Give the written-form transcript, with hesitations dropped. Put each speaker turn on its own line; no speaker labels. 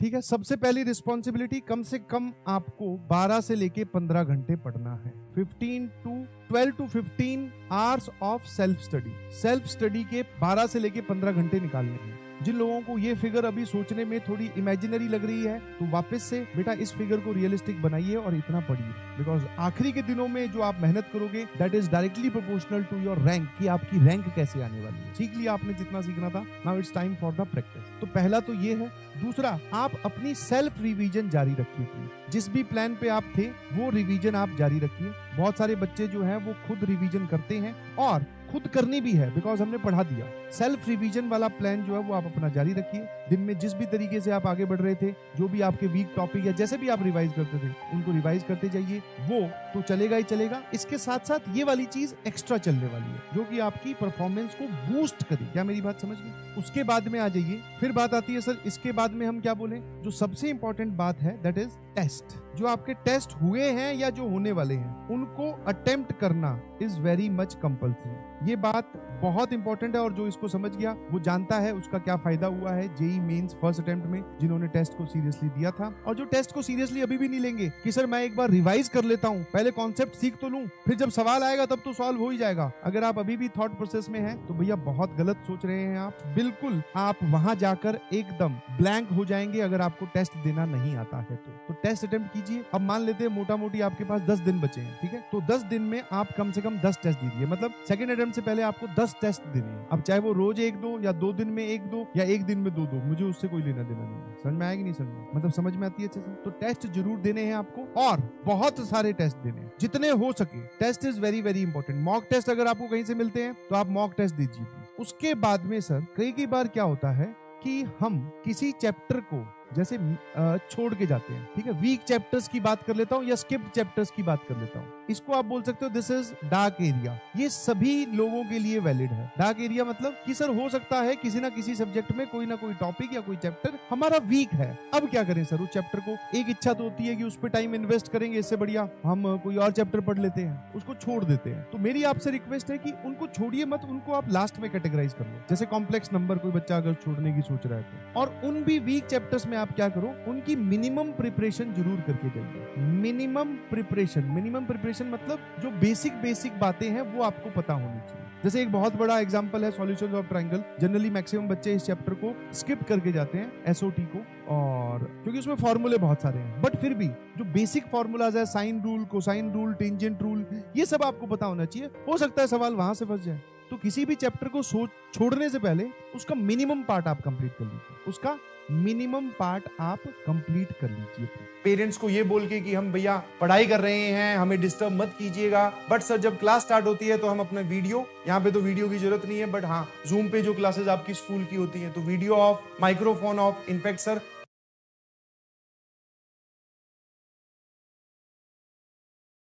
ठीक है। सबसे पहली रिस्पॉन्सिबिलिटी, कम से कम आपको 12 से लेके 15 घंटे पढ़ना है। 12 to 15 hours of self study. Self study के 12 से लेके 15 घंटे निकालने हैं। जिन लोगों को ये फिगर अभी सोचने में थोड़ी इमेजिनरी लग रही है, तो वापस से बेटा इस फिगर को रियलिस्टिक बनाइए और इतना पढ़िए, बिकॉज आखिरी के दिनों में जो आप मेहनत करोगे that is directly proportional to your rank, कि आपकी रैंक कैसे आने वाली है। सीख लिया आपने जितना सीखना था, now it's time for the practice. तो पहला तो ये है। दूसरा, आप अपनी सेल्फ रिवीजन जारी रखिए। जिस भी प्लान पे आप थे वो रिवीजन आप जारी रखिए। बहुत सारे बच्चे जो है वो खुद रिवीजन करते हैं और खुद करनी भी है, बिकॉज हमने पढ़ा दिया। सेल्फ रिवीजन वाला प्लान जो है वो आप अपना जारी रखिए। दिन में जिस भी तरीके से आप आगे बढ़ रहे थे, जो भी आपके वीक टॉपिक या जैसे भी आप रिवाइज करते थे, उनको रिवाइज करते जाइए। वो तो चलेगा ही चलेगा। इसके साथ साथ ये वाली चीज एक्स्ट्रा चलने वाली है, जो कि आपकी परफॉर्मेंस को बूस्ट करेगी। क्या मेरी बात समझ गए? उसके बाद में आ जाइए, फिर बात आती है सर इसके बाद में हम क्या बोले। जो सबसे इंपॉर्टेंट बात है दैट इज टेस्ट। जो आपके टेस्ट हुए हैं या जो होने वाले हैं, उनको अटेम्प्ट करना इज वेरी मच कंपल्सरी। ये बात बहुत इंपॉर्टेंट है, और जो इसको समझ गया वो जानता है उसका क्या फायदा हुआ है जेईई मेंस फर्स्ट अटेम्प्ट में, जिन्होंने टेस्ट को सीरियसली दिया था। और जो टेस्ट को सीरियसली अभी भी नहीं लेंगे कि सर मैं एक बार रिवाइज कर लेता हूं, पहले कॉन्सेप्ट सीख तो लूं, फिर जब सवाल आएगा तब तो सॉल्व हो ही जाएगा। अगर आप अभी भी थॉट प्रोसेस में हैं तो भैया बहुत गलत सोच रहे हैं आप। बिल्कुल आप वहां जाकर एकदम ब्लैंक हो जाएंगे अगर आपको टेस्ट देना नहीं आता है तो टेस्ट अटेम्प्ट कीजिए। अब मान लेते हैं मोटा मोटी आपके पास 10 दिन बचे हैं, ठीक है। तो 10 दिन में आप कम से कम 10 टेस्ट दीजिए। मतलब सेकंड अटेम्प्ट से पहले आपको 10 टेस्ट देने हैं। अब चाहे वो रोज 1-2 या 2 दिन में 1-2 या 1 दिन में 2-2, मुझे उससे कोई लेना देना नहीं है। समझ में आएगी नहीं समझ में? मतलब समझ में आती है अच्छे से? तो टेस्ट जरूर देने हैं आपको, और बहुत सारे टेस्ट देने हैं, जितने हो सके। Test is very very important. Mock test अगर आपको कहीं से मिलते हैं तो आप मॉक टेस्ट दीजिए। उसके बाद में सर कई बार क्या होता है कि हम किसी चैप्टर को जैसे छोड़ के जाते हैं, ठीक है। वीक चैप्टर्स की बात कर लेता हूं या स्किप्ड चैप्टर्स की बात कर लेता हूं। इसको आप बोल सकते हो दिस इज डार्क एरिया। ये सभी लोगों के लिए वैलिड है। डार्क एरिया मतलब कि सर हो सकता है किसी ना किसी सब्जेक्ट में कोई ना कोई टॉपिक या कोई चैप्टर हमारा वीक है। अब क्या करें सर? उस चैप्टर को, एक इच्छा तो होती है कि उस पर टाइम इन्वेस्ट करेंगे, इससे बढ़िया हम कोई और चैप्टर पढ़ लेते हैं, उसको छोड़ देते हैं। तो मेरी आपसे रिक्वेस्ट है कि उनको छोड़िए मत, उनको आप लास्ट में कैटेगराइज कर लो। जैसे कॉम्प्लेक्स नंबर कोई बच्चा अगर छोड़ने की सोच रहा है तो, और उन भी वीक चैप्टर्स में आप क्या करो, उनकी मिनिमम प्रिपरेशन जरूर करके जाइए। मिनिमम प्रिपरेशन मतलब जो बेसिक बातें हैं वो आपको पता होनी चाहिए। जैसे एक बहुत बड़ा एग्जांपल है solutions of triangle. Generally maximum बच्चे इस चैप्टर को स्किप करके जाते हैं, एसओटी को, और क्योंकि उसमें फॉर्मूले बहुत सारे हैं। बट फिर भी जो बेसिक फॉर्मूलाज है, sine rule, cosine rule, tangent rule, ये सब आपको पता होना चाहिए। हो सकता है सवाल वहां से फंस जाए। तो किसी भी चैप्टर को छोड़ने से पहले उसका मिनिमम पार्ट आप कंप्लीट कर लीजिए। उसका मिनिमम पार्ट आप कंप्लीट कर लीजिए। पेरेंट्स को ये बोल के कि हम भैया पढ़ाई कर रहे हैं, हमें डिस्टर्ब मत कीजिएगा, बट सर जब क्लास स्टार्ट होती है तो हम अपना वीडियो, यहाँ पे तो वीडियो की जरूरत नहीं है, बट हाँ जूम पे जो क्लासेस आपकी स्कूल की होती है तो video of, microphone of. In fact sir